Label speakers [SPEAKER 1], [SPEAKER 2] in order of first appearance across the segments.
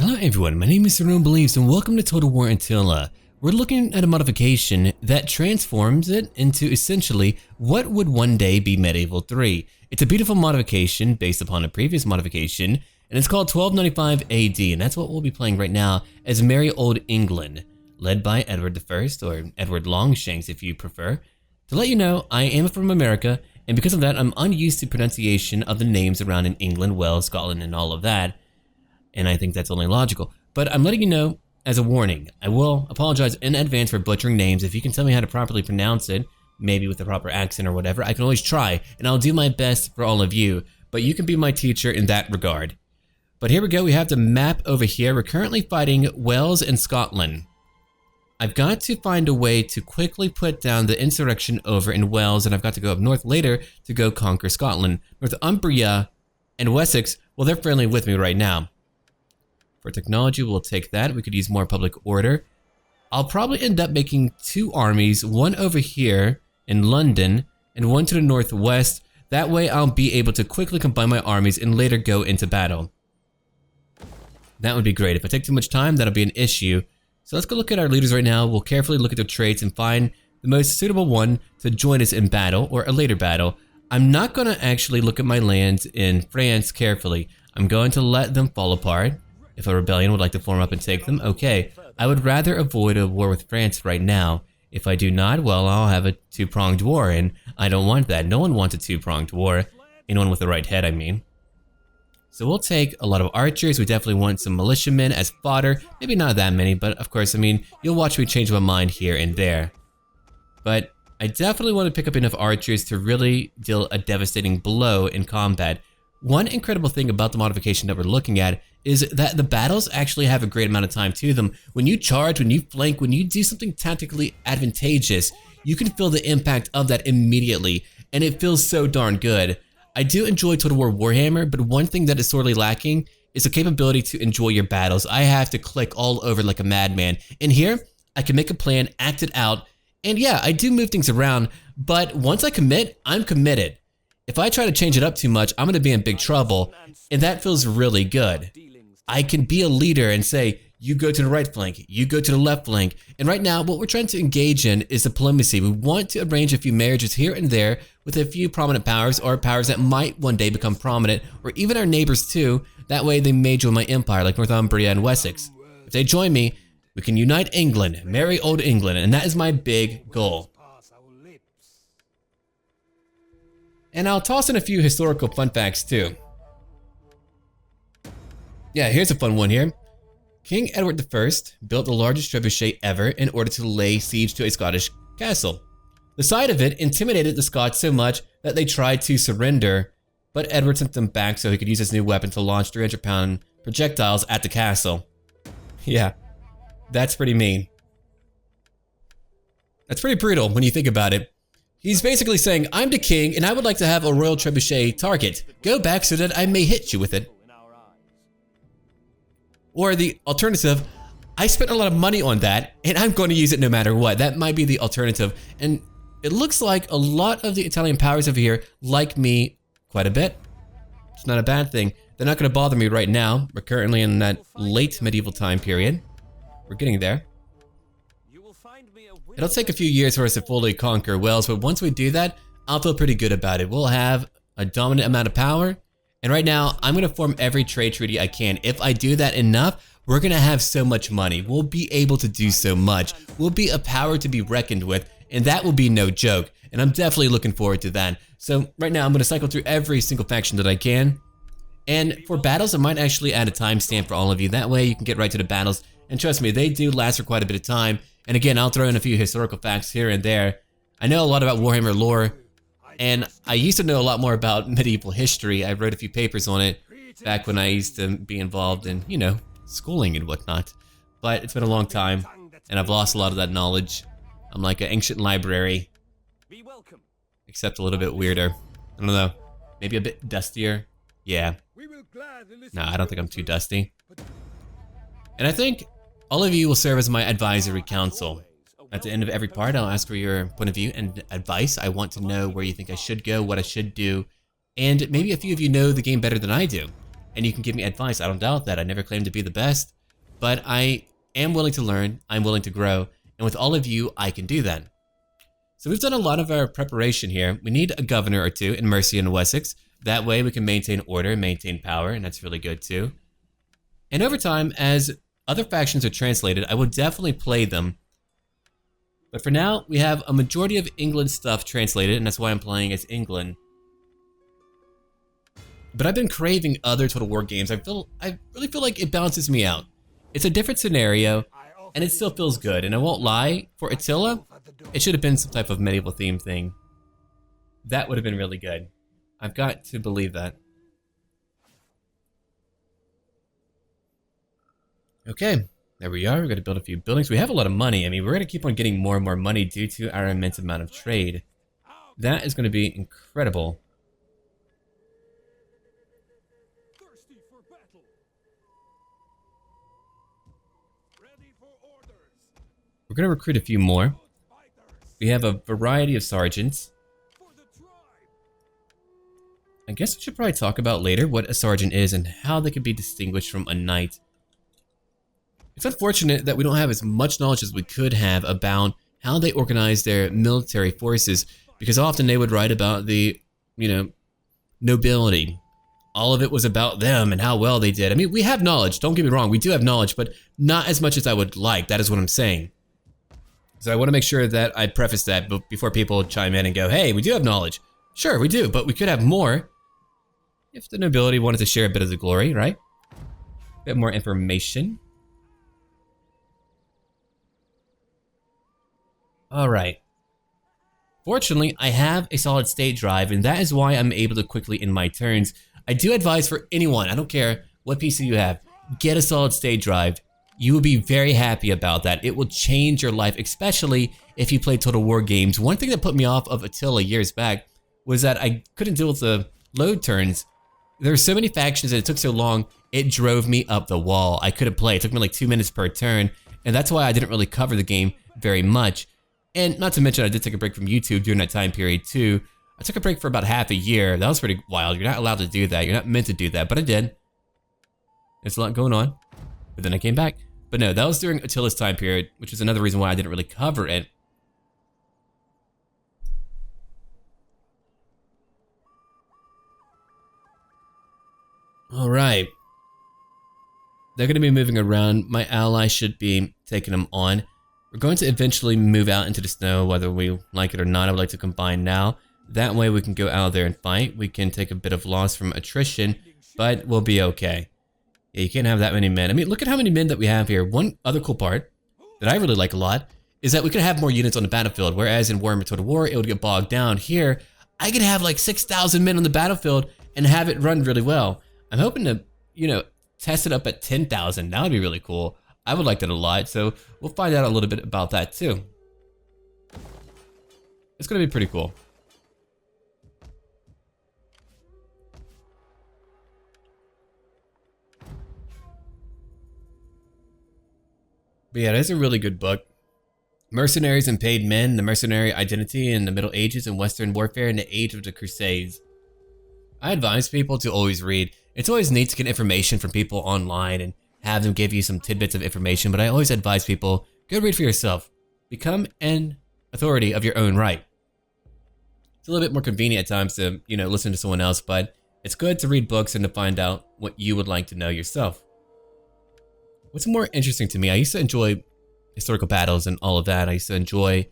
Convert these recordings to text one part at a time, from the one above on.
[SPEAKER 1] Hello everyone, my name is SurrealBeliefs and welcome to Total War Attila. We're looking at a modification that transforms it into essentially what would one day be Medieval 3. It's a beautiful modification based upon a previous modification, and it's called 1295 AD, and that's what we'll be playing right now as Merry Old England, led by Edward I, or Edward Longshanks if you prefer. To let you know, I am from America, and because of that I'm unused to pronunciation of the names around in England, Wales, Scotland, and all of that. And I think that's only logical. But I'm letting you know as a warning. I will apologize in advance for butchering names. If you can tell me how to properly pronounce it, maybe with the proper accent or whatever, I can always try, and I'll do my best for all of you. But you can be my teacher in that regard. But here we go, we have the map over here. We're currently fighting Wales and Scotland. I've got to find a way to quickly put down the insurrection over in Wales, and I've got to go up north later to go conquer Scotland. Northumbria and Wessex, well, they're friendly with me right now. For technology, we'll take that. We could use more public order. I'll probably end up making two armies, one over here in London and one to the northwest. That way I'll be able to quickly combine my armies and later go into battle. That would be great. If I take too much time, that'll be an issue. So let's go look at our leaders right now. We'll carefully look at their traits and find the most suitable one to join us in battle or a later battle. I'm not going to actually look at my lands in France carefully. I'm going to let them fall apart. If a rebellion would like to form up and take them, okay. I would rather avoid a war with France right now. If I do not, well, I'll have a two-pronged war, and I don't want that. No one wants a two-pronged war. Anyone with the right head, I mean. So we'll take a lot of archers. We definitely want some militiamen as fodder. Maybe not that many, but of course, I mean, you'll watch me change my mind here and there. But I definitely want to pick up enough archers to really deal a devastating blow in combat. One incredible thing about the modification that we're looking at is that the battles actually have a great amount of time to them. When you charge, when you flank, when you do something tactically advantageous, you can feel the impact of that immediately, and it feels so darn good. I do enjoy Total War Warhammer, but one thing that is sorely lacking is the capability to enjoy your battles. I have to click all over like a madman. In here, I can make a plan, act it out, and yeah, I do move things around, but once I commit, I'm committed. If I try to change it up too much, I'm going to be in big trouble, and that feels really good. I can be a leader and say, you go to the right flank, you go to the left flank, and right now what we're trying to engage in is diplomacy. We want to arrange a few marriages here and there with a few prominent powers or powers that might one day become prominent, or even our neighbors too. That way they may join my empire like Northumbria and Wessex. If they join me, we can unite England, merry old England, and that is my big goal. And I'll toss in a few historical fun facts too. Yeah, here's a fun one here. King Edward I built the largest trebuchet ever in order to lay siege to a Scottish castle. The sight of it intimidated the Scots so much that they tried to surrender, but Edward sent them back so he could use his new weapon to launch 300-pound projectiles at the castle. Yeah, that's pretty mean. That's pretty brutal when you think about it. He's basically saying, I'm the king and I would like to have a royal trebuchet target. Go back so that I may hit you with it. Or the alternative, I spent a lot of money on that and I'm going to use it no matter what. That might be the alternative. And it looks like a lot of the Italian powers over here like me quite a bit. It's not a bad thing. They're not going to bother me right now. We're currently in that late medieval time period. We're getting there. It'll take a few years for us to fully conquer Wales, but once we do that, I'll feel pretty good about it. We'll have a dominant amount of power, and right now, I'm going to form every trade treaty I can. If I do that enough, we're going to have so much money. We'll be able to do so much. We'll be a power to be reckoned with, and that will be no joke, and I'm definitely looking forward to that. So right now, I'm going to cycle through every single faction that I can, and for battles, I might actually add a timestamp for all of you. That way, you can get right to the battles, and trust me, they do last for quite a bit of time. And again, I'll throw in a few historical facts here and there. I know a lot about Warhammer lore, and I used to know a lot more about medieval history. I wrote a few papers on it back when I used to be involved in, you know, schooling and whatnot. But it's been a long time, and I've lost a lot of that knowledge. I'm like an ancient library, except a little bit weirder. I don't know, maybe a bit dustier. Yeah. No, I don't think I'm too dusty. And I think all of you will serve as my advisory council. At the end of every part, I'll ask for your point of view and advice. I want to know where you think I should go, what I should do, and maybe a few of you know the game better than I do, and you can give me advice. I don't doubt that. I never claim to be the best. but I am willing to learn, I'm willing to grow, and with all of you, I can do that. So we've done a lot of our preparation here. We need a governor or two in Mercia and Wessex. That way we can maintain order and maintain power, and that's really good too. And over time, as other factions are translated, I will definitely play them. But for now, we have a majority of England stuff translated, and that's why I'm playing as England. But I've been craving other Total War games. I really feel like it balances me out. It's a different scenario, and it still feels good. And I won't lie, for Attila, it should have been some type of medieval theme thing. That would have been really good. I've got to believe that. Okay, there we are. We're going to build a few buildings. We have a lot of money. I mean, we're going to keep on getting more and more money due to our immense amount of trade. That is going to be incredible. We're going to recruit a few more. We have a variety of sergeants. I guess we should probably talk about later what a sergeant is and how they can be distinguished from a knight. It's unfortunate that we don't have as much knowledge as we could have about how they organize their military forces, because often they would write about the, nobility. All of it was about them and how well they did. I mean, we have knowledge, don't get me wrong, we do have knowledge, but not as much as I would like. That is what I'm saying. So I want to make sure that I preface that before people chime in and go, hey, we do have knowledge. Sure, we do, but we could have more if the nobility wanted to share a bit of the glory, right? A bit more information. All right. Fortunately, I have a solid state drive, and that is why I'm able to quickly end my turns. I do advise for anyone, I don't care what PC you have, get a solid state drive. You will be very happy about that. It will change your life, especially if you play Total War games. One thing that put me off of Attila years back was that I couldn't deal with the load turns. There were so many factions and it took so long, it drove me up the wall. I couldn't play. It took me like 2 minutes per turn, and that's why I didn't really cover the game very much. And not to mention, I did take a break from YouTube during that time period too. I took a break for about half a year. That was pretty wild. You're not allowed to do that. You're not meant to do that, but I did. There's a lot going on. But then I came back. But no, that was during Attila's time period, which is another reason why I didn't really cover it. All right. They're going to be moving around. My ally should be taking them on. We're going to eventually move out into the snow, whether we like it or not. I would like to combine now. That way we can go out there and fight. We can take a bit of loss from attrition, but we'll be okay. Yeah, you can't have that many men. I mean, look at how many men that we have here. One other cool part that I really like a lot is that we could have more units on the battlefield, whereas in Warhammer Total War, it would get bogged down. Here, I could have like 6,000 men on the battlefield and have it run really well. I'm hoping to, test it up at 10,000. That would be really cool. I would like that a lot, so we'll find out a little bit about that too. It's going to be pretty cool. But yeah, that's a really good book. Mercenaries and Paid Men, the Mercenary Identity in the Middle Ages and Western Warfare in the Age of the Crusades. I advise people to always read. It's always neat to get information from people online and have them give you some tidbits of information, but I always advise people, go read for yourself. Become an authority of your own right. It's a little bit more convenient at times to, listen to someone else, but it's good to read books and to find out what you would like to know yourself. What's more interesting to me, I used to enjoy historical battles and all of that. I used to enjoy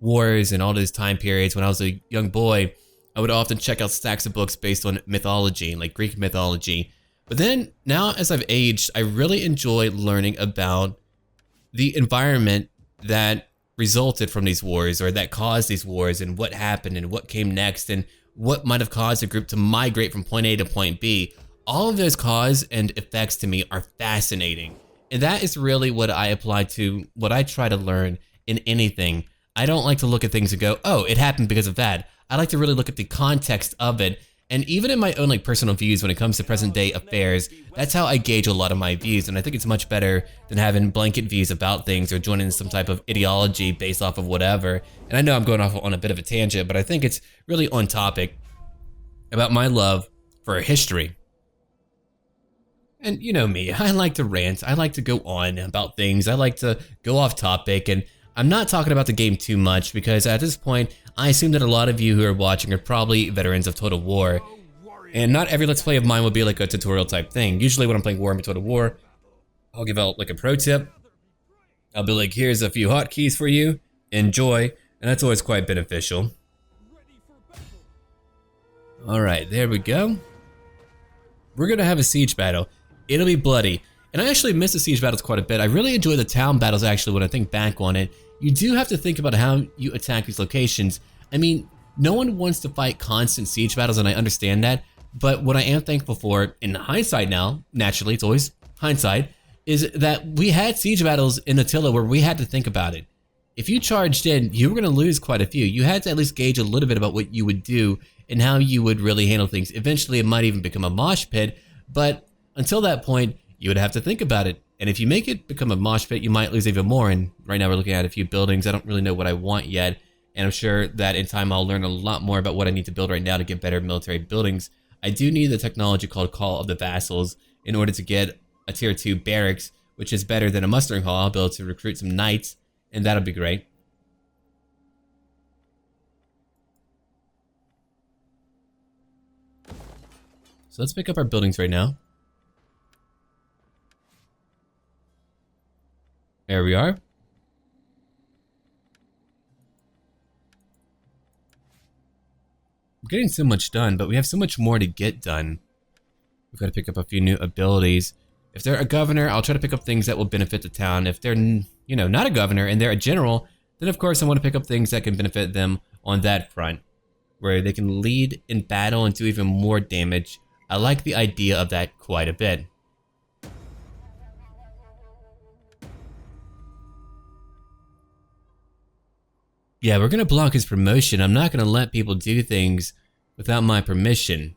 [SPEAKER 1] wars and all those time periods. When I was a young boy, I would often check out stacks of books based on mythology, like Greek mythology. But then, now as I've aged, I really enjoy learning about the environment that resulted from these wars, or that caused these wars, and what happened, and what came next, and what might have caused a group to migrate from point A to point B. All of those cause and effects to me are fascinating. And that is really what I apply to what I try to learn in anything. I don't like to look at things and go, oh, it happened because of that. I like to really look at the context of it. And even in my own personal views when it comes to present day affairs, that's how I gauge a lot of my views. And I think it's much better than having blanket views about things or joining some type of ideology based off of whatever. And I know I'm going off on a bit of a tangent, but I think it's really on topic about my love for history. And you know me, I like to rant, I like to go on about things, I like to go off topic, and I'm not talking about the game too much because at this point, I assume that a lot of you who are watching are probably veterans of Total War, and not every Let's Play of mine will be like a tutorial type thing. Usually when I'm playing Warhammer Total War, I'll give out like a pro tip. I'll be like, here's a few hotkeys for you, enjoy, and that's always quite beneficial. Alright, there we go. We're gonna have a siege battle. It'll be bloody. And I actually miss the siege battles quite a bit. I really enjoy the town battles actually when I think back on it. You do have to think about how you attack these locations. I mean, no one wants to fight constant siege battles, and I understand that. But what I am thankful for, in hindsight now, naturally, it's always hindsight, is that we had siege battles in Attila where we had to think about it. If you charged in, you were going to lose quite a few. You had to at least gauge a little bit about what you would do and how you would really handle things. Eventually, it might even become a mosh pit, but until that point, you would have to think about it. And if you make it become a mosh pit, you might lose even more. And right now we're looking at a few buildings. I don't really know what I want yet. And I'm sure that in time I'll learn a lot more about what I need to build right now to get better military buildings. I do need the technology called Call of the Vassals in order to get a tier 2 barracks, which is better than a mustering hall. I'll be able to recruit some knights, and that'll be great. So let's pick up our buildings right now. There we are. I'm getting so much done, but we have so much more to get done. We've got to pick up a few new abilities. If they're a governor, I'll try to pick up things that will benefit the town. If they're, you know, not a governor and they're a general, then of course I want to pick up things that can benefit them on that front, where they can lead in battle and do even more damage. I like the idea of that quite a bit. Yeah, we're gonna block his promotion. I'm not gonna let people do things without my permission.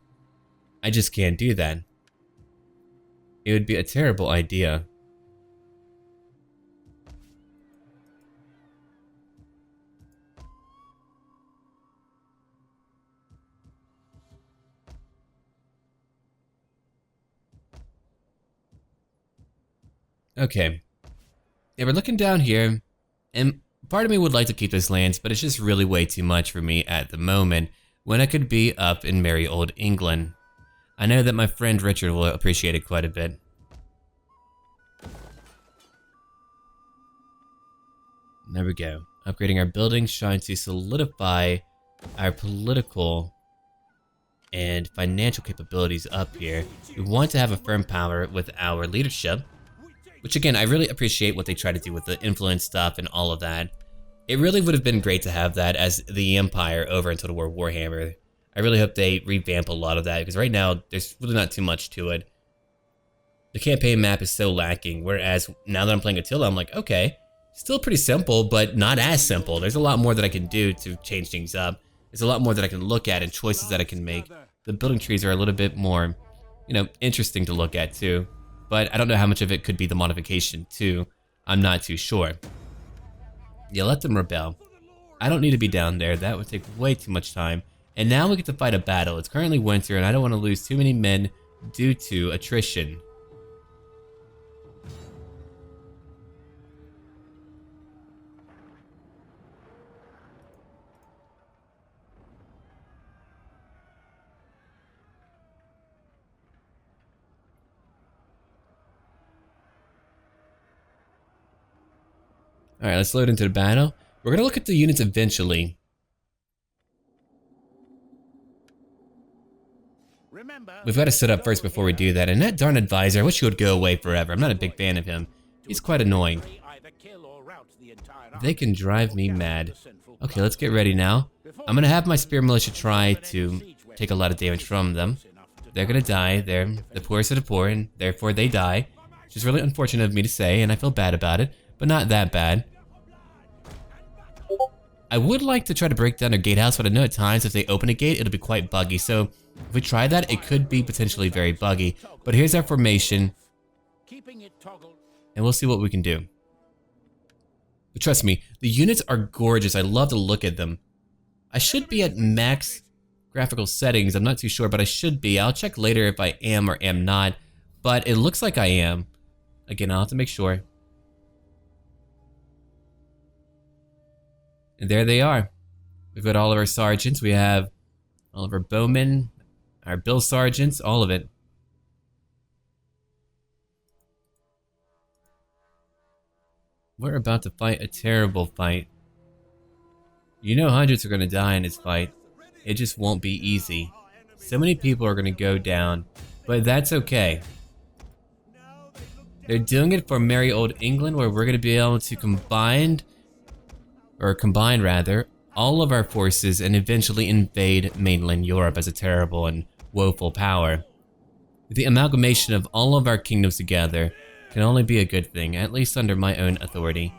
[SPEAKER 1] I just can't do that. It would be a terrible idea. Okay. Yeah, we're looking down here, and part of me would like to keep this lands, but it's just really way too much for me at the moment, when I could be up in merry old England. I know that my friend Richard will appreciate it quite a bit. There we go. Upgrading our buildings, trying to solidify our political and financial capabilities up here. We want to have a firm power with our leadership, which again, I really appreciate what they try to do with the influence stuff and all of that. It really would have been great to have that as the Empire over in Total War Warhammer. I really hope they revamp a lot of that, because right now, there's really not too much to it. The campaign map is so lacking, whereas now that I'm playing Attila, I'm like, okay, still pretty simple, but not as simple. There's a lot more that I can do to change things up. There's a lot more that I can look at and choices that I can make. The building trees are a little bit more, you know, interesting to look at too. But I don't know how much of it could be the modification too. I'm not too sure. Yeah, let them rebel. I don't need to be down there. That would take way too much time. And now we get to fight a battle. It's currently winter, and I don't want to lose too many men due to attrition. Alright, let's load into the battle. We're going to look at the units eventually. We've got to set up first before we do that. And that darn advisor, I wish he would go away forever. I'm not a big fan of him. He's quite annoying. They can drive me mad. Okay, let's get ready now. I'm going to have my spear militia try to take a lot of damage from them. They're going to die. They're the poorest of the poor, and therefore they die. Which is really unfortunate of me to say, and I feel bad about it. But not that bad. I would like to try to break down their gatehouse, but I know at times if they open a gate, it'll be quite buggy. So if we try that, it could be potentially very buggy. But here's our formation, and we'll see what we can do. But trust me, the units are gorgeous. I love to look at them. I should be at max graphical settings. I'm not too sure, but I should be. I'll check later if I am or am not. but it looks like I am. Again, I'll have to make sure. And there they are. We've got all of our sergeants. We have all of our bowmen, our bill sergeants, all of it. We're about to fight a terrible fight. You know hundreds are going to die in this fight. It just won't be easy. So many people are going to go down, but that's okay. They're doing it for merry old England, where we're going to be able to combine all of our forces and eventually invade mainland Europe as a terrible and woeful power. The amalgamation of all of our kingdoms together can only be a good thing, at least under my own authority.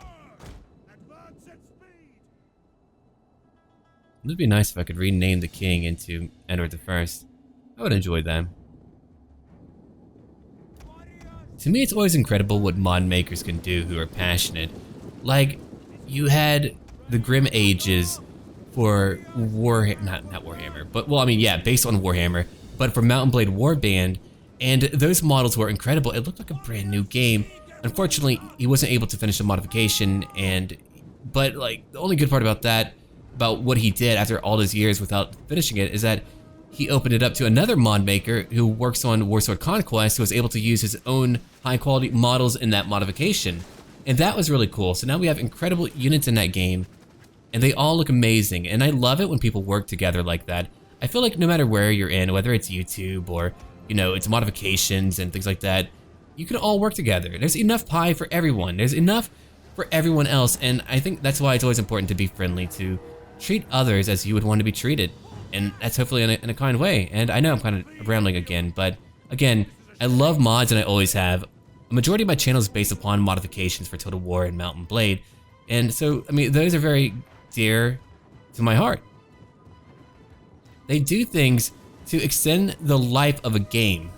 [SPEAKER 1] It would be nice if I could rename the king into Edward I. I would enjoy that. To me, it's always incredible what mod makers can do who are passionate. Like, you had the Grim Ages for not Warhammer, but, well, I mean, yeah, based on Warhammer, but for Mount & Blade Warband, and those models were incredible. It looked like a brand new game. Unfortunately, he wasn't able to finish the modification, but like, the only good part about that, about what he did after all those years without finishing it, is that he opened it up to another mod maker who works on Warsword Conquest, who was able to use his own high quality models in that modification. And that was really cool. So now we have incredible units in that game, and they all look amazing. And I love it when people work together like that. I feel like no matter where you're in, whether it's YouTube or, you know, it's modifications and things like that, you can all work together. There's enough pie for everyone. There's enough for everyone else. And I think that's why it's always important to be friendly, to treat others as you would want to be treated. And that's hopefully in a kind way. And I know I'm kind of rambling again, but again, I love mods and I always have. A majority of my channel is based upon modifications for Total War and Mount & Blade. And so, I mean, those are very dear to my heart. They do things to extend the life of a game.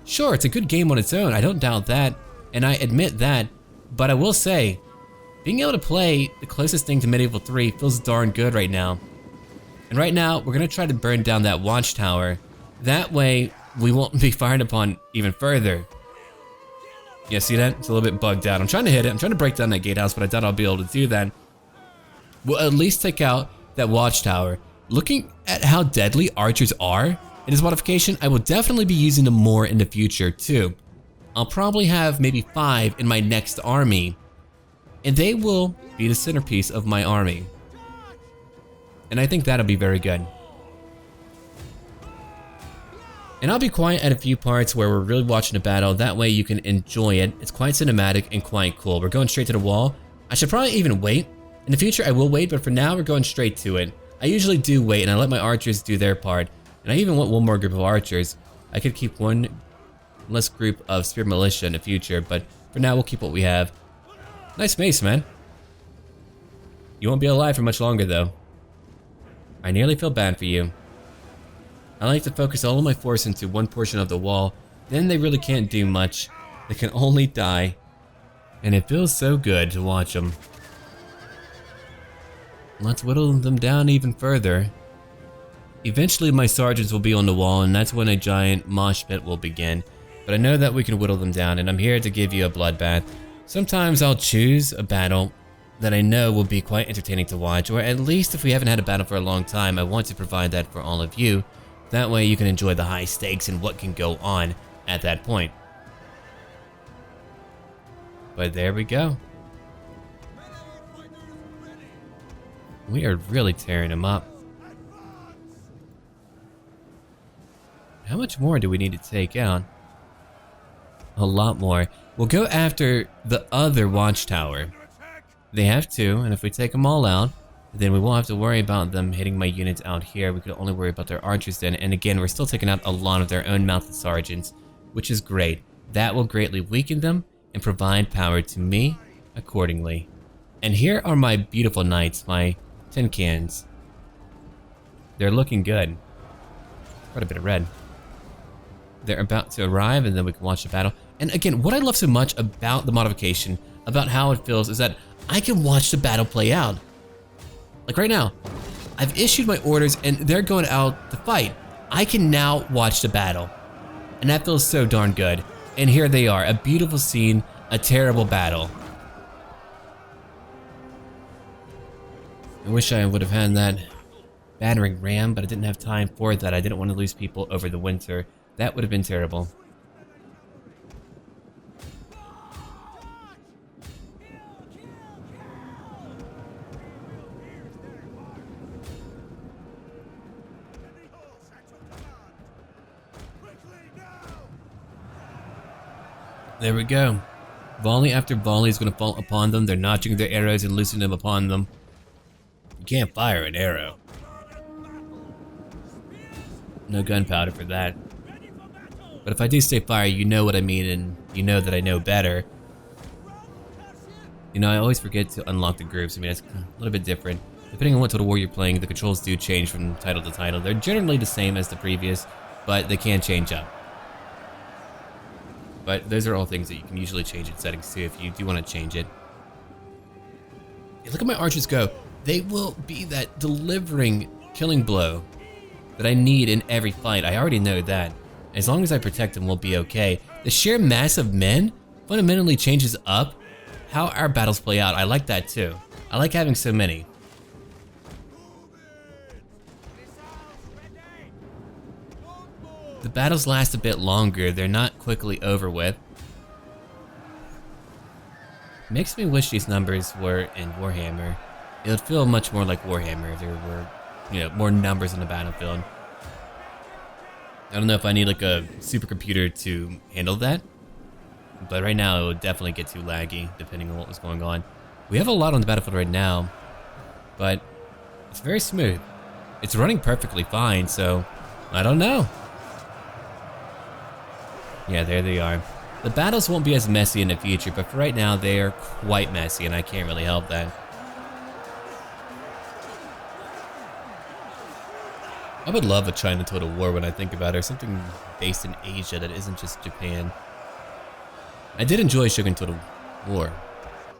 [SPEAKER 1] Sure, it's a good game on its own, I don't doubt that, and I admit that, but I will say, being able to play the closest thing to Medieval 3 feels darn good right now. And right now, we're gonna try to burn down that watchtower. That way, we won't be fired upon even further. Yeah, see that? It's a little bit bugged out. I'm trying to hit it, I'm trying to break down that gatehouse, but I doubt I'll be able to do that. We'll at least take out that watchtower. Looking at how deadly archers are in this modification, I will definitely be using them more in the future too. I'll probably have maybe 5 in my next army, and they will be the centerpiece of my army. And I think that'll be very good. And I'll be quiet at a few parts where we're really watching a battle, that way you can enjoy it. It's quite cinematic and quite cool. We're going straight to the wall. I should probably even wait. In the future I will wait, but for now we're going straight to it. I usually do wait and I let my archers do their part. And I even want one more group of archers. I could keep one less group of spear militia in the future, but for now we'll keep what we have. Nice mace, man. You won't be alive for much longer though. I nearly feel bad for you. I like to focus all of my force into one portion of the wall, then they really can't do much. They can only die. And it feels so good to watch them. Let's whittle them down even further. Eventually my sergeants will be on the wall, and that's when a giant mosh pit will begin. But I know that we can whittle them down, and I'm here to give you a bloodbath. Sometimes I'll choose a battle that I know will be quite entertaining to watch, or at least if we haven't had a battle for a long time, I want to provide that for all of you. That way you can enjoy the high stakes and what can go on at that point. But there we go. We are really tearing them up. How much more do we need to take out? A lot more. We'll go after the other watchtower. They have 2, and if we take them all out, then we won't have to worry about them hitting my units out here. We could only worry about their archers then. And again, we're still taking out a lot of their own mounted sergeants, which is great. That will greatly weaken them and provide power to me accordingly. And here are my beautiful knights, my tin cans. They're looking good. Quite a bit of red. They're about to arrive, and then we can watch the battle. And again, what I love so much about the modification, about how it feels, is that I can watch the battle play out. Like right now, I've issued my orders and they're going out to fight. I can now watch the battle. And that feels so darn good. And here they are, a beautiful scene, a terrible battle. I wish I would have had that battering ram, but I didn't have time for that. I didn't want to lose people over the winter. That would have been terrible. There we go. Volley after volley is going to fall upon them. They're notching their arrows and loosing them upon them. You can't fire an arrow. No gunpowder for that. But if I do say fire, you know what I mean, and you know that I know better. You know, I always forget to unlock the groups. I mean, it's a little bit different. Depending on what Total War you're playing, the controls do change from title to title. They're generally the same as the previous, but they can change up. But those are all things that you can usually change in settings too if you do want to change it. Hey, look at my archers go. They will be that delivering killing blow that I need in every fight. I already know that. As long as I protect them, we'll be okay. The sheer mass of men fundamentally changes up how our battles play out. I like that too. I like having so many. The battles last a bit longer. They're not quickly over with. Makes me wish these numbers were in Warhammer. It would feel much more like Warhammer if there were, you know, more numbers on the battlefield. I don't know if I need like a supercomputer to handle that, but right now it would definitely get too laggy depending on what was going on. We have a lot on the battlefield right now, but it's very smooth. It's running perfectly fine, so I don't know. Yeah, there they are. The battles won't be as messy in the future, but for right now they are quite messy and I can't really help that. I would love a China Total War when I think about it, or something based in Asia that isn't just Japan. I did enjoy Shogun Total War.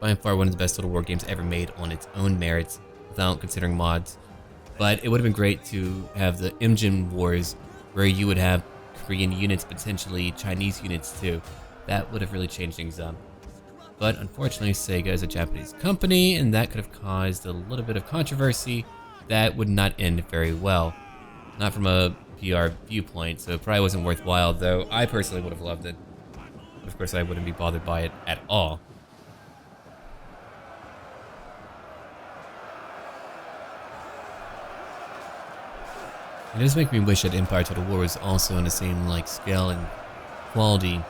[SPEAKER 1] By far one of the best Total War games ever made on its own merits, without considering mods. But it would have been great to have the Imjin Wars, where you would have Korean units, potentially Chinese units too. That would have really changed things up. But unfortunately, Sega is a Japanese company, and that could have caused a little bit of controversy that would not end very well. Not from a PR viewpoint, so it probably wasn't worthwhile, though I personally would have loved it. But of course, I wouldn't be bothered by it at all. It does make me wish that Empire Total War was also on the same scale and quality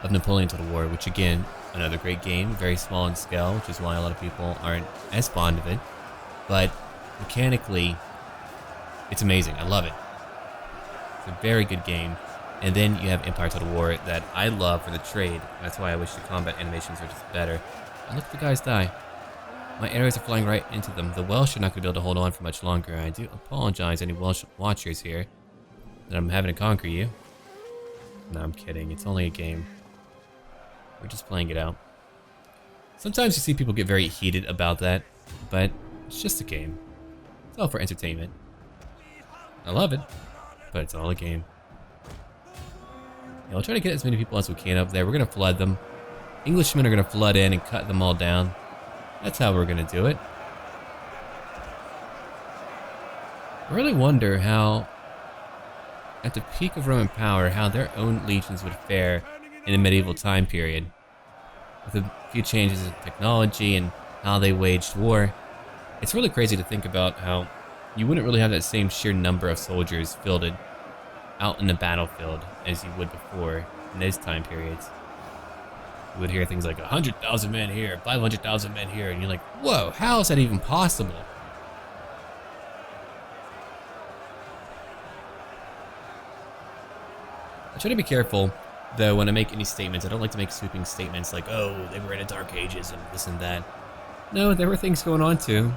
[SPEAKER 1] of Napoleon Total War, which again, another great game, very small in scale, which is why a lot of people aren't as fond of it. But mechanically, it's amazing. I love it. It's a very good game. And then you have Empire Total War that I love for the trade. That's why I wish the combat animations were just better. And look at the guys die. My arrows are flying right into them. The Welsh are not going to be able to hold on for much longer. I do apologize, any Welsh watchers here, that I'm having to conquer you. No, I'm kidding. It's only a game. We're just playing it out. Sometimes you see people get very heated about that, but it's just a game. It's all for entertainment. I love it, but it's all a game. Yeah, I'll try to get as many people as we can up there. We're going to flood them. Englishmen are going to flood in and cut them all down. That's how we're going to do it. I really wonder how, at the peak of Roman power, how their own legions would fare in the medieval time period. With a few changes in technology and how they waged war, it's really crazy to think about how you wouldn't really have that same sheer number of soldiers fielded out in the battlefield as you would before in those time periods. You would hear things like 100,000 men here, 500,000 men here, and you're like, whoa, how is that even possible? I try to be careful, though, when I make any statements. I don't like to make sweeping statements like, oh, they were in the Dark Ages and this and that. No, there were things going on too.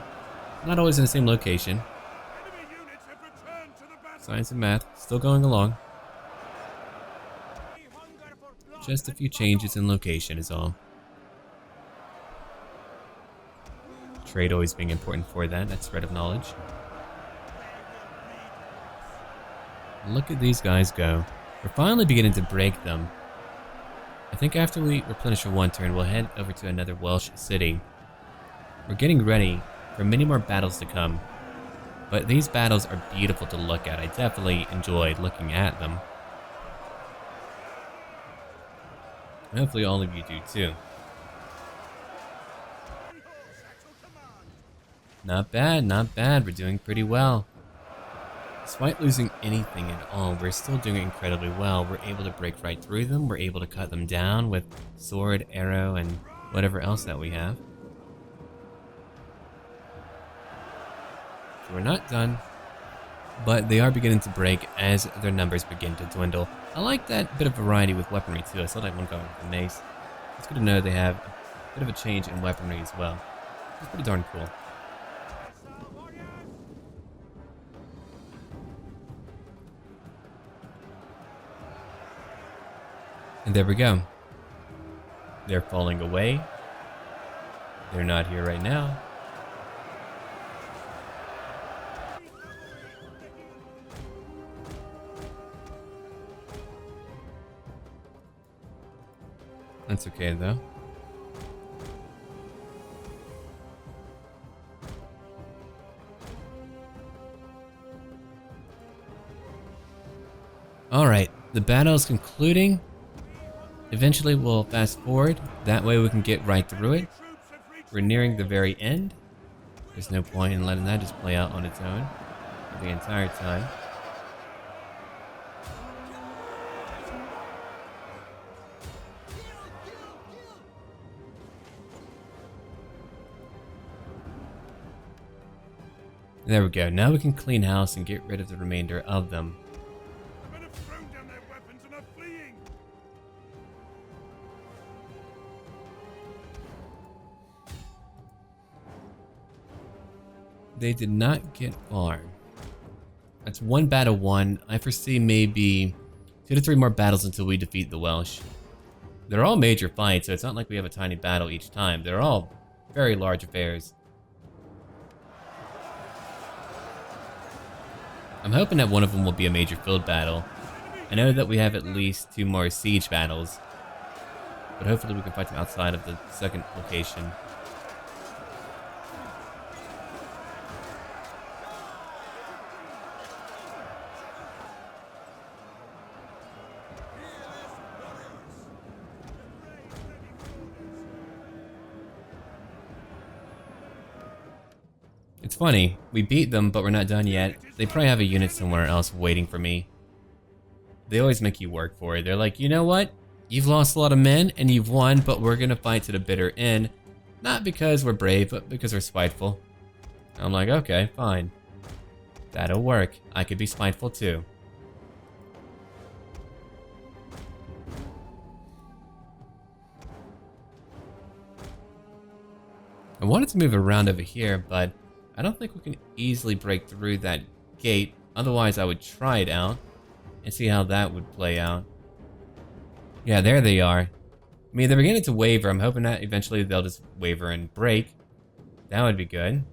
[SPEAKER 1] Not always in the same location. Science and math, still going along. Just a few changes in location is all. Trade always being important for that spread of knowledge. Look at these guys go. We're finally beginning to break them. I think after we replenish for one turn, we'll head over to another Welsh city. We're getting ready for many more battles to come, but these battles are beautiful to look at. I definitely enjoyed looking at them. And hopefully all of you do too. Not bad, not bad. We're doing pretty well. Despite losing anything at all, we're still doing incredibly well. We're able to break right through them. We're able to cut them down with sword, arrow, and whatever else that we have. So we're not done, but they are beginning to break as their numbers begin to dwindle. I like that bit of variety with weaponry too. I still like one going with the mace. It's good to know they have a bit of a change in weaponry as well. It's pretty darn cool. And there we go. They're falling away. They're not here right now. That's okay though. Alright, the battle is concluding. Eventually we'll fast forward, that way we can get right through it. We're nearing the very end. There's no point in letting that just play out on its own for the entire time. There we go, now we can clean house and get rid of the remainder of them. They did not get far. That's one battle won. I foresee maybe 2 to 3 more battles until we defeat the Welsh. They're all major fights, so it's not like we have a tiny battle each time. They're all very large affairs. I'm hoping that one of them will be a major field battle. I know that we have at least 2 more siege battles, but hopefully we can fight them outside of the second location. It's funny, we beat them, but we're not done yet. They probably have a unit somewhere else waiting for me. They always make you work for it. They're like, you know what? You've lost a lot of men and you've won, but we're gonna fight to the bitter end. Not because we're brave, but because we're spiteful. I'm like, okay, fine. That'll work. I could be spiteful too. I wanted to move around over here, but I don't think we can easily break through that gate. Otherwise, I would try it out and see how that would play out. Yeah, there they are. I mean, they're beginning to waver. I'm hoping that eventually they'll just waver and break. That would be good.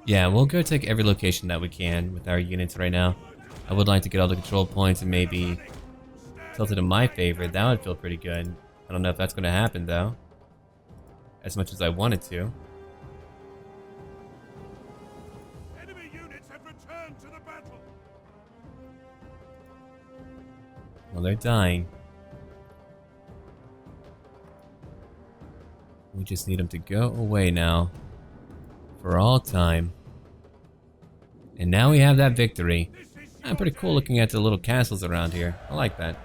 [SPEAKER 1] Yeah, we'll go take every location that we can with our units right now. I would like to get all the control points and maybe tilt it in my favor. That would feel pretty good. I don't know if that's going to happen though, as much as I wanted to.
[SPEAKER 2] Enemy units have returned to the battle.
[SPEAKER 1] Well, they're dying. We just need them to go away now. For all time. And now we have that victory. Pretty cool looking at the little castles around here. I like that.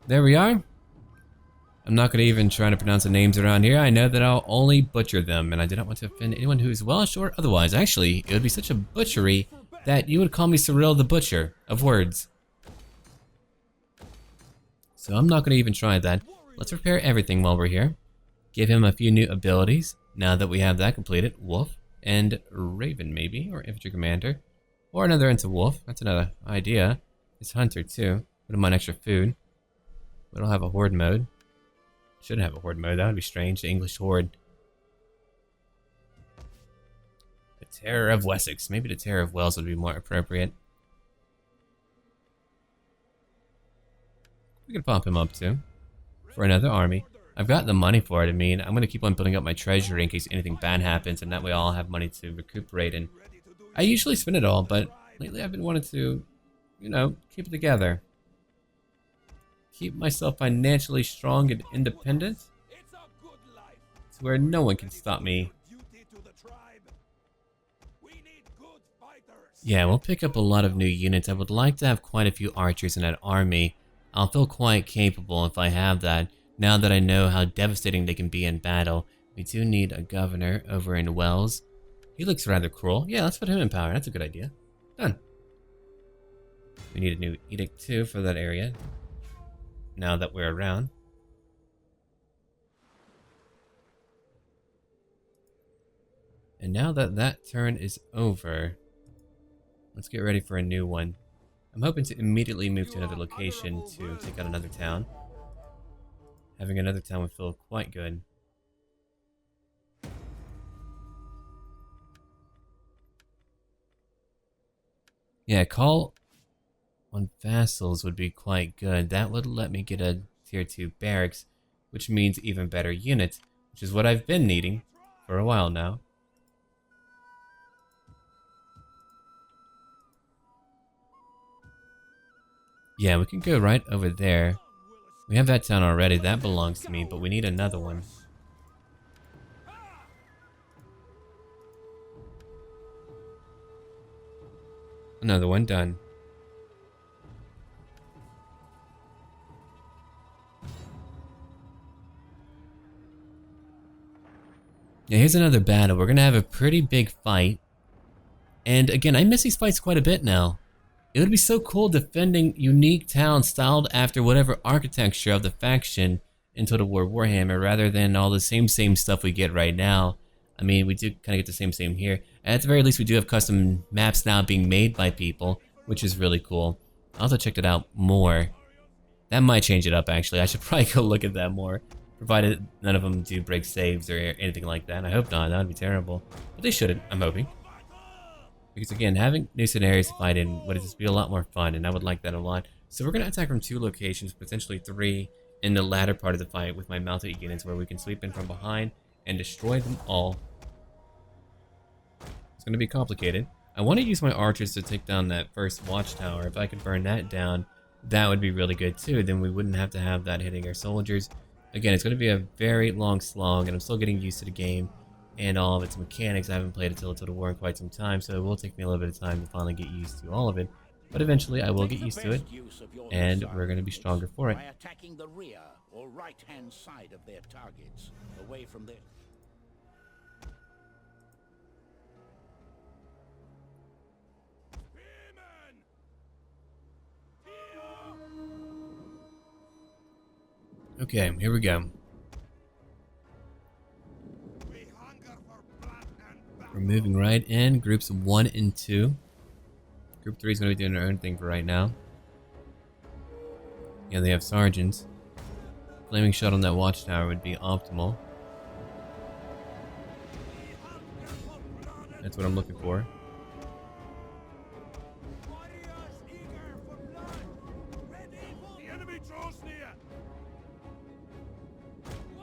[SPEAKER 1] There we are. I'm not going to even try to pronounce the names around here. I know that I'll only butcher them, and I do not want to offend anyone who is Welsh or otherwise. Actually, it would be such a butchery that you would call me Surreal the Butcher of words. So I'm not going to even try that. Let's repair everything while we're here. Give him a few new abilities. Now that we have that completed. Wolf and Raven maybe, or Infantry Commander. Or another into Wolf. That's another idea. It's Hunter too. Wouldn't mind extra food. We don't have a Horde mode. Should have a Horde mode. That would be strange. The English Horde. The Terror of Wessex. Maybe the Terror of Wales would be more appropriate. We could pop him up too. For another army. I've got the money for it. I mean, I'm going to keep on building up my treasury in case anything bad happens, and that way I'll have money to recuperate. And I usually spend it all, but lately I've been wanting to, you know, keep it together. Keep myself financially strong and independent to where no one can stop me. Yeah, we'll pick up a lot of new units. I would like to have quite a few archers in that army. I'll feel quite capable if I have that, now that I know how devastating they can be in battle. We do need a governor over in Wales. He looks rather cruel. Yeah, let's put him in power. That's a good idea. Done. We need a new edict too for that area, now that we're around. And now that that turn is over, let's get ready for a new one. I'm hoping to immediately move to another location to take out another town. Having another town would feel quite good. Yeah, call on vassals would be quite good. That would let me get a tier 2 barracks, which means even better units, which is what I've been needing for a while now. Yeah, we can go right over there. We have that town already. That belongs to me, but we need another one. Another one done. Yeah, here's another battle. We're gonna have a pretty big fight. And again, I miss these fights quite a bit now. It would be so cool defending unique towns styled after whatever architecture of the faction in Total War Warhammer, rather than all the same stuff we get right now. I mean, we do kind of get the same here. At the very least, we do have custom maps now being made by people, which is really cool. I'll have to check that out more. That might change it up, actually. I should probably go look at that more, provided none of them do break saves or anything like that. I hope not. That would be terrible. But they shouldn't, I'm hoping. Because again, having new scenarios to fight in would just be a lot more fun, and I would like that a lot. So we're going to attack from 2 locations, potentially 3, in the latter part of the fight with my mounted units, where we can sweep in from behind and destroy them all. It's going to be complicated. I want to use my archers to take down that first watchtower. If I could burn that down, that would be really good too. Then we wouldn't have to have that hitting our soldiers. Again, it's going to be a very long slog, and I'm still getting used to the game and all of its mechanics. I haven't played it till Total War in quite some time, so it will take me a little bit of time to finally get used to all of it. But eventually I will get used to it, and we're going to be stronger for it.
[SPEAKER 3] By attacking the rear or right-hand side of their targets, away from their...
[SPEAKER 1] Okay, here we go. We're moving right in, groups 1 and 2. Group 3 is going to be doing their own thing for right now. Yeah, they have sergeants. Flaming shot on that watchtower would be optimal. That's what I'm looking for.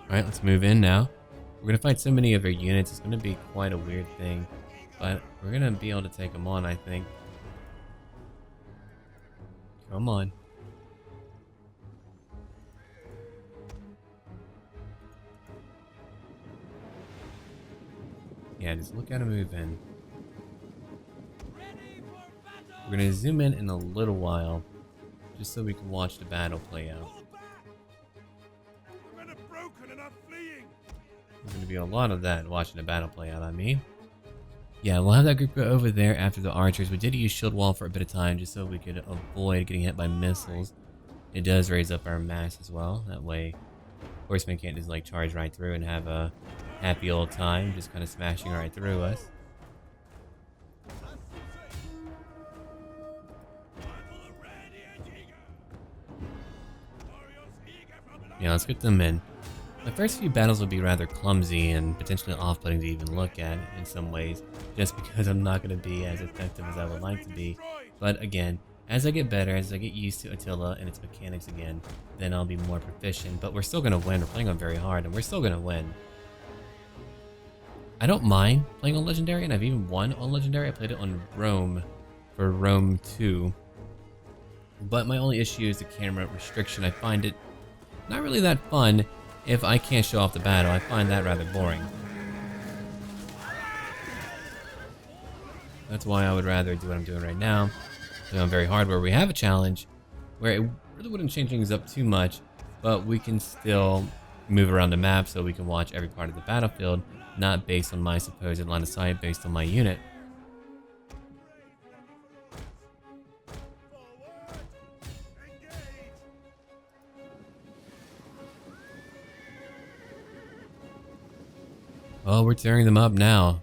[SPEAKER 1] Alright, let's move in now. We're going to fight so many of our units, it's going to be quite a weird thing. But we're going to be able to take them on, I think. Come on. Yeah, just look at them move in. We're going to zoom in a little while, just so we can watch the battle play out. There's going to be a lot of that watching the battle play out, I mean. Yeah, we'll have that group go over there after the archers. We did use shield wall for a bit of time just so we could avoid getting hit by missiles. It does raise up our mass as well. That way, horsemen can't just like charge right through and have a happy old time just kind of smashing right through us. Yeah, let's get them in. My first few battles will be rather clumsy and potentially off-putting to even look at in some ways, just because I'm not going to be as effective as I would like to be. But again, as I get better, as I get used to Attila and its mechanics again, then I'll be more proficient. But we're still going to win. We're playing on very hard, and we're still going to win. I don't mind playing on Legendary, and I've even won on Legendary. I played it on Rome for Rome 2. But my only issue is the camera restriction. I find it not really that fun if I can't show off the battle. I find that rather boring. That's why I would rather do what I'm doing right now. On very hard, where we have a challenge, where it really wouldn't change things up too much, but we can still move around the map so we can watch every part of the battlefield, not based on my supposed line of sight, based on my unit. Oh, we're tearing them up now.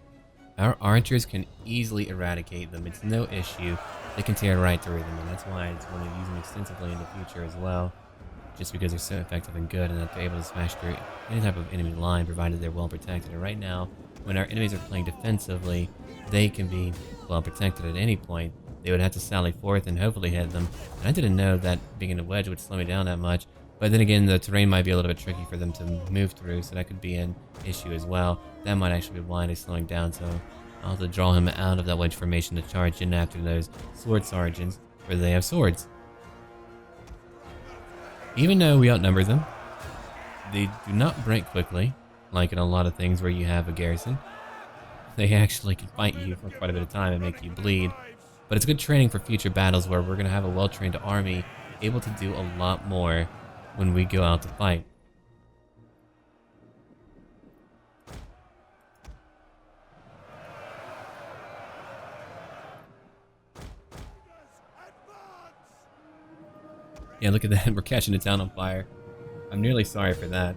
[SPEAKER 1] Our archers can easily eradicate them. It's no issue. They can tear right through them, and that's why I want to use them extensively in the future as well. Just because they're so effective and good, and that they're able to smash through any type of enemy line, provided they're well protected. And right now, when our enemies are playing defensively, they can be well protected at any point. They would have to sally forth and hopefully hit them. And I didn't know that being in a wedge would slow me down that much. But then again, the terrain might be a little bit tricky for them to move through, so that could be an issue as well. That might actually be why they're slowing down, so I'll have to draw him out of that wedge formation to charge in after those sword sergeants, where they have swords. Even though we outnumber them, they do not break quickly, like in a lot of things where you have a garrison. They actually can fight you for quite a bit of time and make you bleed. But it's good training for future battles where we're going to have a well-trained army able to do a lot more when we go out to fight. Yeah, look at that. We're catching the town on fire. I'm nearly sorry for that.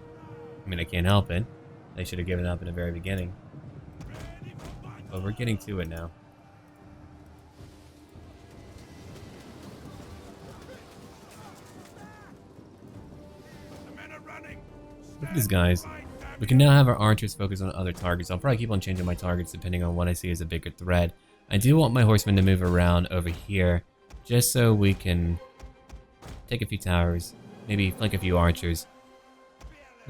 [SPEAKER 1] I mean, I can't help it. They should have given up in the very beginning. But we're getting to it now. Look at these guys. We can now have our archers focus on other targets. I'll probably keep on changing my targets depending on what I see as a bigger threat. I do want my horsemen to move around over here, just so we can take a few towers, maybe flank a few archers.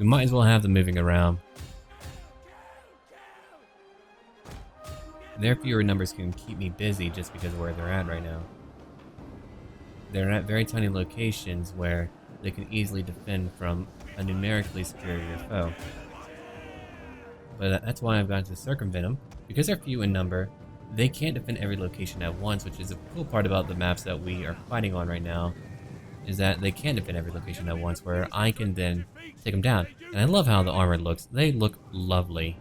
[SPEAKER 1] We might as well have them moving around. Their fewer numbers can keep me busy just because of where they're at right now. They're at very tiny locations where they can easily defend from a numerically superior foe. But that's why I've got to circumvent them. Because they're few in number, they can't defend every location at once, which is a cool part about the maps that we are fighting on right now, is that they can defend every location at once, where I can then take them down. And I love how the armor looks. They look lovely.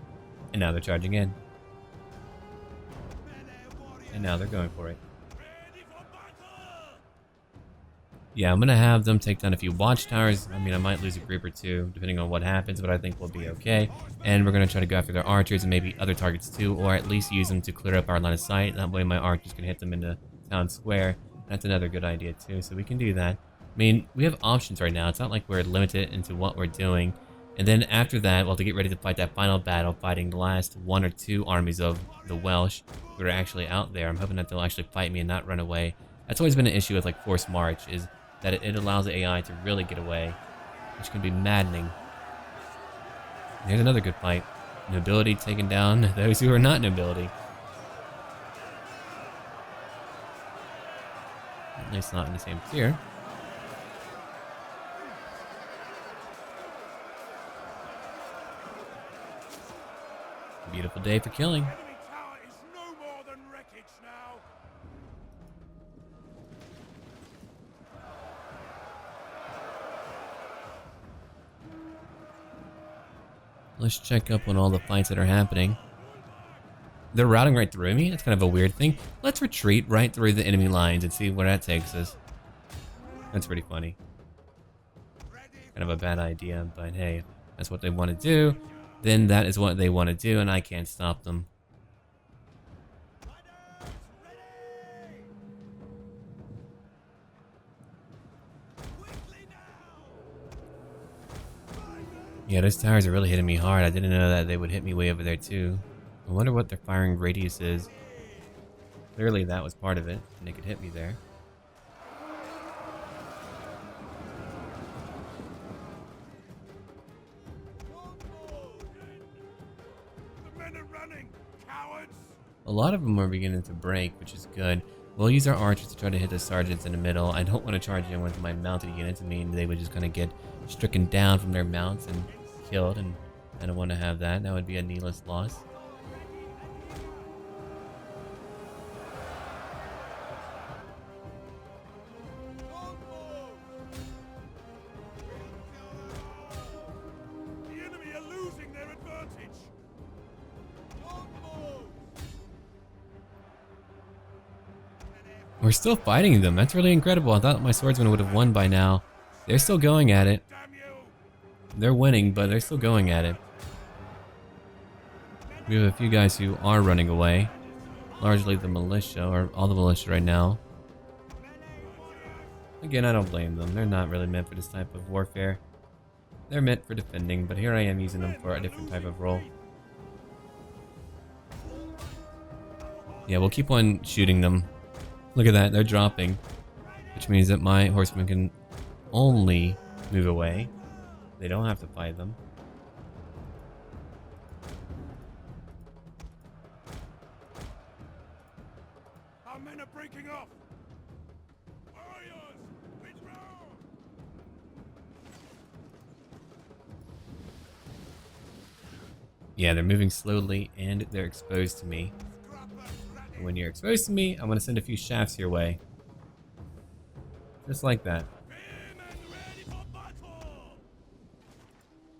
[SPEAKER 1] And now they're charging in. And now they're going for it. Yeah, I'm going to have them take down a few watchtowers. I mean, I might lose a group or two, depending on what happens, but I think we'll be okay. And we're going to try to go after their archers and maybe other targets too, or at least use them to clear up our line of sight. That way my archers can hit them in the town square. That's another good idea too, so we can do that. I mean, we have options right now. It's not like we're limited into what we're doing. And then after that, we'll have to get ready to fight that final battle, fighting the last one or two armies of the Welsh who are actually out there. I'm hoping that they'll actually fight me and not run away. That's always been an issue with like forced march, is that it allows the AI to really get away, which can be maddening. Here's another good fight. Nobility taking down those who are not nobility. At least not in the same tier. Beautiful day for killing.
[SPEAKER 2] Enemy tower is no more than wreckage now.
[SPEAKER 1] Let's check up on all the fights that are happening. They're routing right through me? That's kind of a weird thing. Let's retreat right through the enemy lines and see where that takes us. That's pretty funny. Kind of a bad idea, but hey, that's what they want to do. Then that is what they want to do, and I can't stop them. Yeah, those towers are really hitting me hard. I didn't know that they would hit me way over there too. I wonder what their firing radius is. Clearly that was part of it, and they could hit me there.
[SPEAKER 2] The men are running, cowards!
[SPEAKER 1] A lot of them are beginning to break, which is good. We'll use our archers to try to hit the sergeants in the middle. I don't want to charge in with my mounted units. I mean, they would just kind of get stricken down from their mounts and killed, and I don't want to have that. That would be a needless loss.
[SPEAKER 2] The enemy are losing their advantage!
[SPEAKER 1] We're still fighting them. That's really incredible. I thought my swordsmen would have won by now. They're still going at it.
[SPEAKER 2] Damn you!
[SPEAKER 1] They're winning, but they're still going at it. We have a few guys who are running away. Largely the militia, or all the militia right now. Again, I don't blame them. They're not really meant for this type of warfare. They're meant for defending, but here I am using them for a different type of role. Yeah, we'll keep on shooting them. Look at that, they're dropping. Which means that my horsemen can only move away. They don't have to fight them.
[SPEAKER 2] Our men are breaking off! Warriors, withdraw!
[SPEAKER 1] Yeah, they're moving slowly and they're exposed to me. And when you're exposed to me, I'm going to send a few shafts your way. Just like that.
[SPEAKER 2] Vim and ready for battle!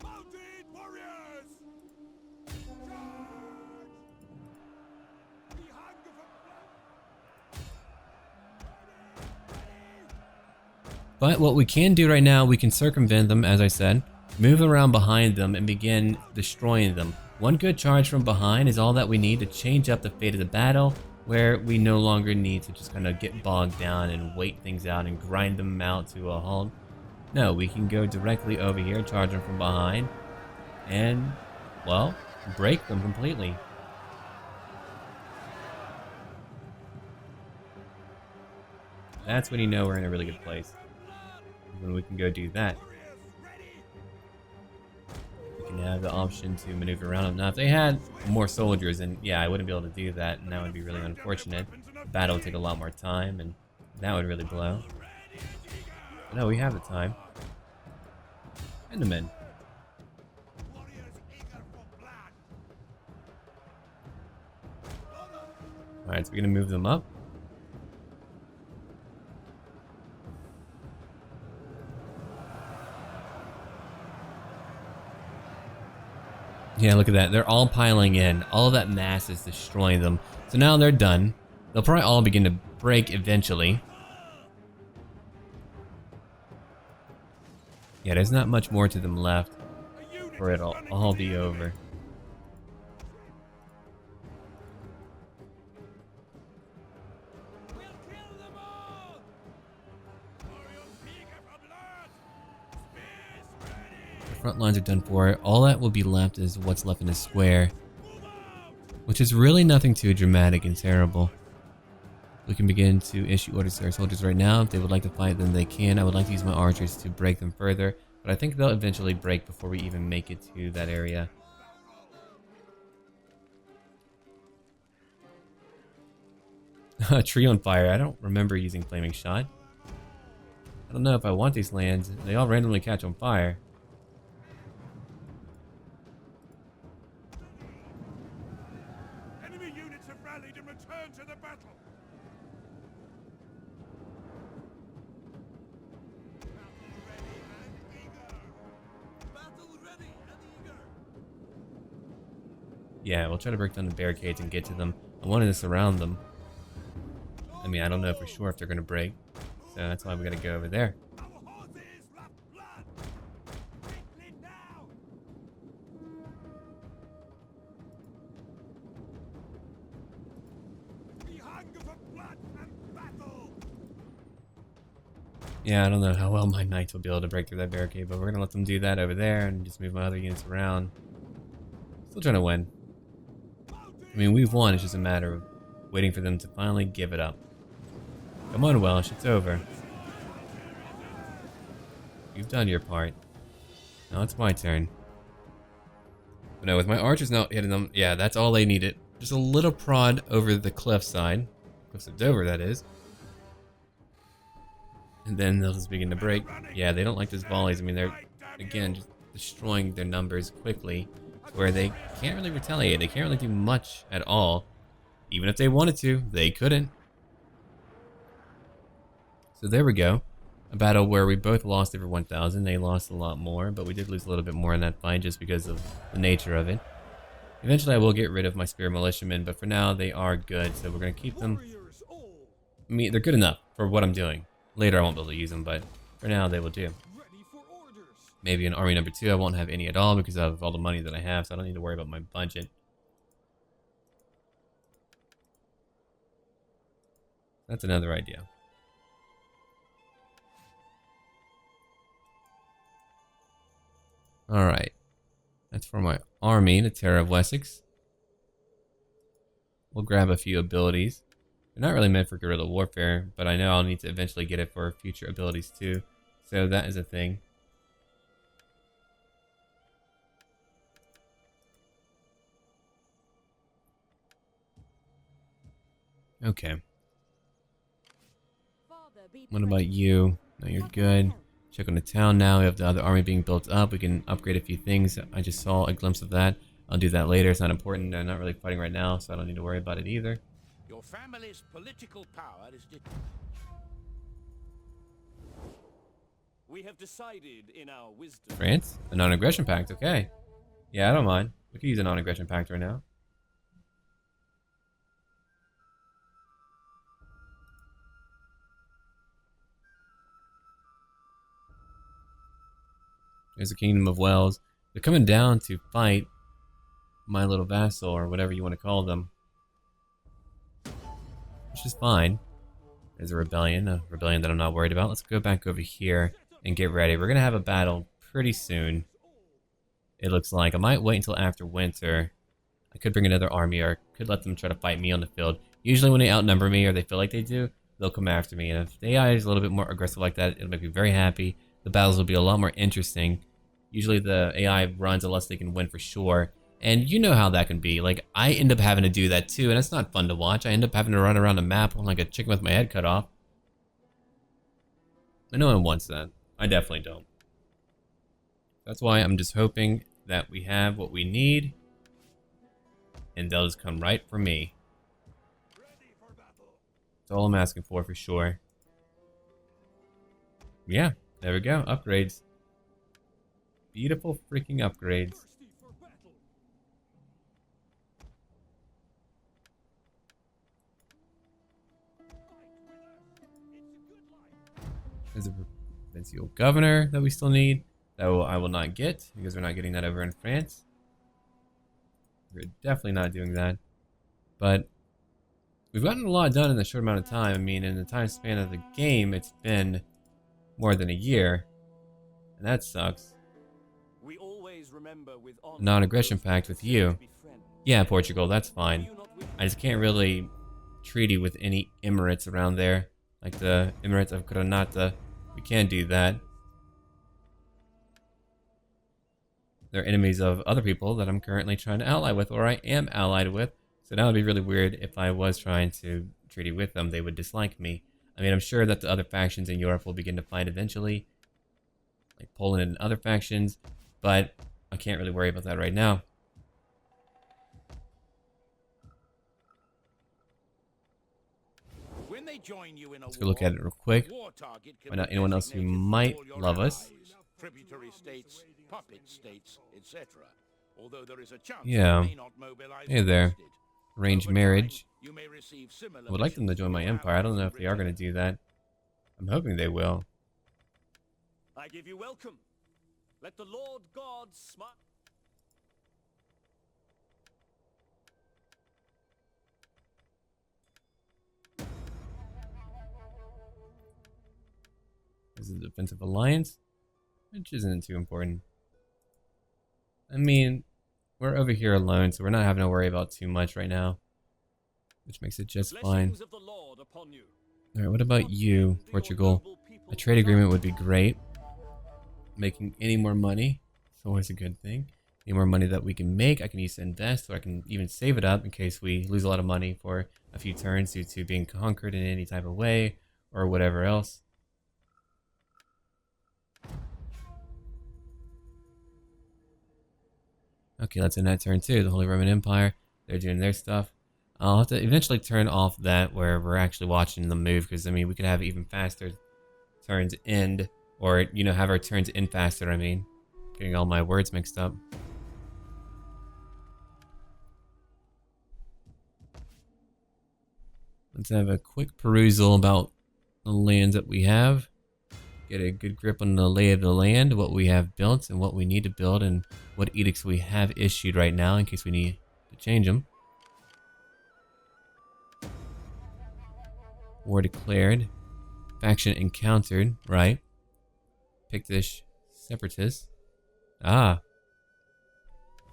[SPEAKER 2] Mounted warriors! Charge! We hunger for blood!
[SPEAKER 1] But what we can do right now, we can circumvent them, as I said, move around behind them and begin destroying them. One good charge from behind is all that we need to change up the fate of the battle, where we no longer need to just kind of get bogged down and wait things out and grind them out to a halt. No, we can go directly over here, charge them from behind, and, well, break them completely. That's when you know we're in a really good place. When we can go do that. We can have the option to maneuver around them. Now, if they had more soldiers, then yeah, I wouldn't be able to do that, and that would be really unfortunate. The battle would take a lot more time, and that would really blow. But no, we have the time. And the men. Alright, so we're gonna move them up. Yeah, look at that. They're all piling in. All of that mass is destroying them. So now they're done. They'll probably all begin to break eventually. Yeah, there's not much more to them left for it'll all be over. The front lines are done for. All that will be left is what's left in the square, which is really nothing too dramatic and terrible. We can begin to issue orders to our soldiers right now. If they would like to fight, then they can. I would like to use my archers to break them further, but I think they'll eventually break before we even make it to that area. A tree on fire. I don't remember using flaming shot. I don't know if I want these lands. They all randomly catch on fire.
[SPEAKER 2] Enemy units have rallied and returned to the battle!
[SPEAKER 1] Yeah, we'll try to break down the barricades and get to them. I wanted to surround them. I mean, I don't know for sure if they're going to break. So that's why we got to go over there.
[SPEAKER 2] Our horses love blood! Quickly now! We hunger for blood and battle!
[SPEAKER 1] Yeah, I don't know how well my knights will be able to break through that barricade, but we're gonna let them do that over there and just move my other units around. Still trying to win. I mean, we've won, it's just a matter of waiting for them to finally give it up. Come on, Welsh, it's over. You've done your part. Now it's my turn. But no, with my archers now hitting them, yeah, that's all they needed. Just a little prod over the cliffside. Cliffs of Dover, that is. And then they'll just begin to break. Yeah, they don't like those volleys. I mean, they're, again, just destroying their numbers quickly to where they can't really retaliate. They can't really do much at all. Even if they wanted to, they couldn't. So there we go. A battle where we both lost over 1,000. They lost a lot more, but we did lose a little bit more in that fight just because of the nature of it. Eventually I will get rid of my spear militiamen, but for now they are good, so we're going to keep them. I mean, they're good enough for what I'm doing. Later I won't be able to use them, but for now they will do. Maybe in army number 2 I won't have any at all because of all the money that I have, so I don't need to worry about my budget. That's another idea. Alright. That's for my army, the Terror of Wessex. We'll grab a few abilities. They're not really meant for guerrilla warfare, but I know I'll need to eventually get it for future abilities too. So that is a thing. Okay. What about you? No, you're good. Check on the town now. We have the other army being built up. We can upgrade a few things. I just saw a glimpse of that. I'll do that later. It's not important. They're not really fighting right now, so I don't need to worry about it either.
[SPEAKER 3] Your family's political power is
[SPEAKER 4] We have decided in our wisdom.
[SPEAKER 1] France? A non-aggression pact. Okay. Yeah, I don't mind. We could use a non-aggression pact right now. There's the Kingdom of Wales. They're coming down to fight my little vassal, or whatever you want to call them. Which is fine. There's a rebellion that I'm not worried about. Let's go back over here and get ready. We're going to have a battle pretty soon. It looks like. I might wait until after winter. I could bring another army, or could let them try to fight me on the field. Usually when they outnumber me, or they feel like they do, they'll come after me. And if the AI is a little bit more aggressive like that, it'll make me very happy. The battles will be a lot more interesting. Usually the AI runs unless they can win for sure. And you know how that can be. Like, I end up having to do that too, and it's not fun to watch. I end up having to run around a map like a chicken with my head cut off. And no one wants that. I definitely don't. That's why I'm just hoping that we have what we need, and they'll just come right for me. That's all I'm asking for sure. Yeah, there we go. Upgrades. Beautiful freaking upgrades. There's a provincial governor that we still need. That I will not get because we're not getting that over in France. We're definitely not doing that. But we've gotten a lot done in a short amount of time. I mean, in the time span of the game, it's been more than a year. And that sucks.
[SPEAKER 4] We always remember with honor
[SPEAKER 1] Non-aggression pact with you.
[SPEAKER 4] be friends.
[SPEAKER 1] Yeah, Portugal, that's fine. I just can't really treaty with any Emirates around there. Like the Emirates of Granada. We can't do that. They're enemies of other people that I'm currently trying to ally with, or I am allied with. So that would be really weird if I was trying to treaty with them. They would dislike me. I mean, I'm sure that the other factions in Europe will begin to fight eventually. Like Poland and other factions. But I can't really worry about that right now.
[SPEAKER 3] when they join you in a
[SPEAKER 1] Let's go look at it real quick. Find out anyone else who might love us.
[SPEAKER 3] Tributary states, puppet states, etc. Although there is a chance
[SPEAKER 1] Yeah.
[SPEAKER 3] they may not mobilize
[SPEAKER 1] Hey there.
[SPEAKER 3] against it.
[SPEAKER 1] Arranged
[SPEAKER 3] Over
[SPEAKER 1] marriage.
[SPEAKER 3] time, you may receive similar
[SPEAKER 1] I would like them to
[SPEAKER 3] missions
[SPEAKER 1] join my
[SPEAKER 3] from
[SPEAKER 1] empire. I don't know if
[SPEAKER 3] allies
[SPEAKER 1] they are going to do that. I'm hoping they will.
[SPEAKER 4] I give you welcome. Let the Lord God smile.
[SPEAKER 1] There's a defensive alliance, which isn't too important. I mean, we're over here alone, so we're not having to worry about too much right now, which makes it just fine.
[SPEAKER 4] Of the Lord upon you.
[SPEAKER 1] Alright, what about you, Portugal? A trade agreement would be great. Making any more money is always a good thing. Any more money that we can make, I can use to invest, or I can even save it up in case we lose a lot of money for a few turns due to being conquered in any type of way, or whatever else. Okay, let's end that turn too. The Holy Roman Empire, they're doing their stuff. I'll have to eventually turn off that where we're actually watching them move, because I mean, we could have even faster turns end, or, you know, have our turns end faster, I mean. Getting all my words mixed up. Let's have a quick perusal about the lands that we have. Get a good grip on the lay of the land, what we have built and what we need to build, and what edicts we have issued right now in case we need to change them. War declared. Faction encountered, right. Pictish separatists. Ah.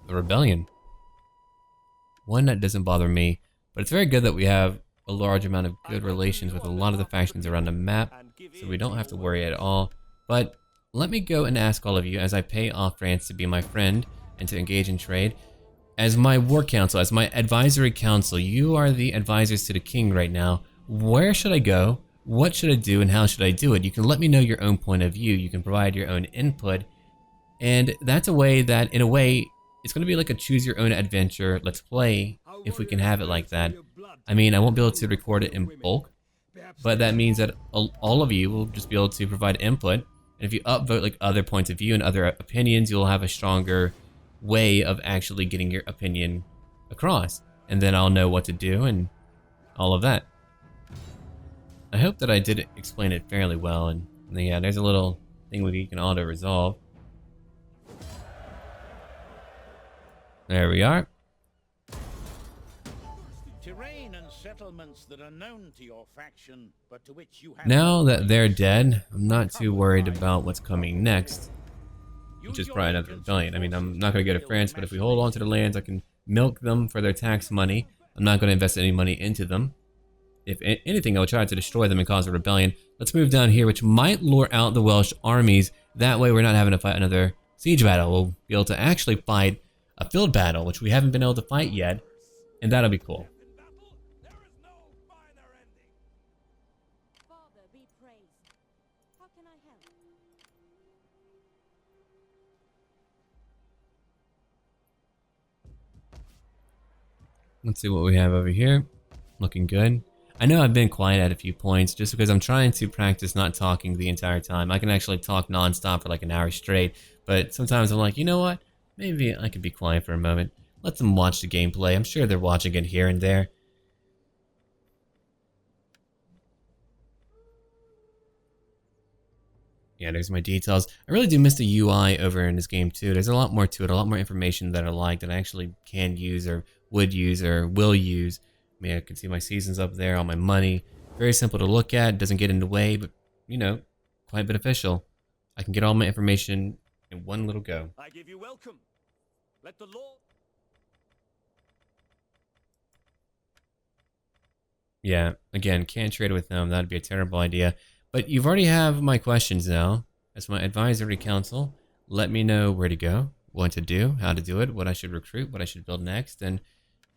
[SPEAKER 1] The rebellion. One that doesn't bother me, but it's very good that we have a large amount of good relations with a lot of the factions around the map, so we don't have to worry at all. But let me go and ask all of you, as I pay off France to be my friend and to engage in trade, as my war council, as my advisory council, you are the advisors to the king right now. Where should I go? What should I do, and how should I do it? You can let me know your own point of view. You can provide your own input, and that's a way that, in a way, it's going to be like a choose your own adventure let's play, if we can have it like that. I mean, I won't be able to record it in bulk, but that means that all of you will just be able to provide input. And if you upvote like other points of view and other opinions, you'll have a stronger way of actually getting your opinion across. And then I'll know what to do and all of that. I hope that I did explain it fairly well. And yeah, there's a little thing where you can auto-resolve. There we are.
[SPEAKER 3] Terrain and settlements that are known to your faction, but to which you have
[SPEAKER 1] Now that they're dead, I'm not too worried about what's coming next, which is probably another rebellion. I mean, I'm not going to go to France, but if we hold on to the lands, I can milk them for their tax money. I'm not going to invest any money into them. If anything, I would try to destroy them and cause a rebellion. Let's move down here, which might lure out the Welsh armies. That way we're not having to fight another siege battle. We'll be able to actually fight a field battle, which we haven't been able to fight yet, and that'll be cool.
[SPEAKER 5] Father be praised. How can I help?
[SPEAKER 1] Let's see what we have over here. Looking good. I know I've been quiet at a few points just because I'm trying to practice not talking the entire time. I can actually talk non-stop for like an hour straight, but sometimes I'm like, you know what? Maybe I could be quiet for a moment. Let them watch the gameplay. I'm sure they're watching it here and there. Yeah, there's my details. I really do miss the UI over in this game too. There's a lot more to it, a lot more information that I like that I actually can use or would use or will use. I mean, I can see my seasons up there, all my money. Very simple to look at, doesn't get in the way, but, you know, quite beneficial. I can get all my information in one little go.
[SPEAKER 4] I give you welcome. Let the Lord...
[SPEAKER 1] Yeah, again, can't trade with them. That'd be a terrible idea. But you've already have my questions now. As my advisory council, let me know where to go, what to do, how to do it, what I should recruit, what I should build next, and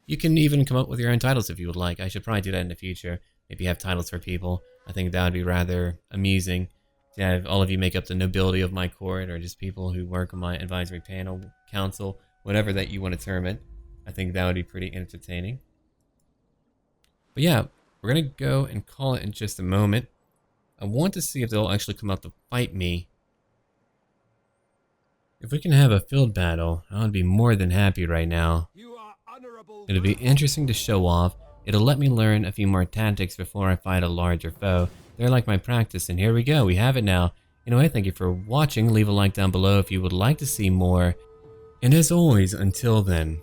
[SPEAKER 1] you can even come up with your own titles if you would like. I should probably do that in the future. Maybe have titles for people. I think that would be rather amusing to have all of you make up the nobility of my court, or just people who work on my advisory panel, council, whatever that you want to term it. I think that would be pretty entertaining. But yeah, we're going to go and call it in just a moment. I want to see if they'll actually come out to fight me. If we can have a field battle, I would be more than happy right now. It'll be interesting to show off. It'll let me learn a few more tactics before I fight a larger foe. They're like my practice, and here we go. We have it now. Anyway, thank you for watching. Leave a like down below if you would like to see more. And as always, until then,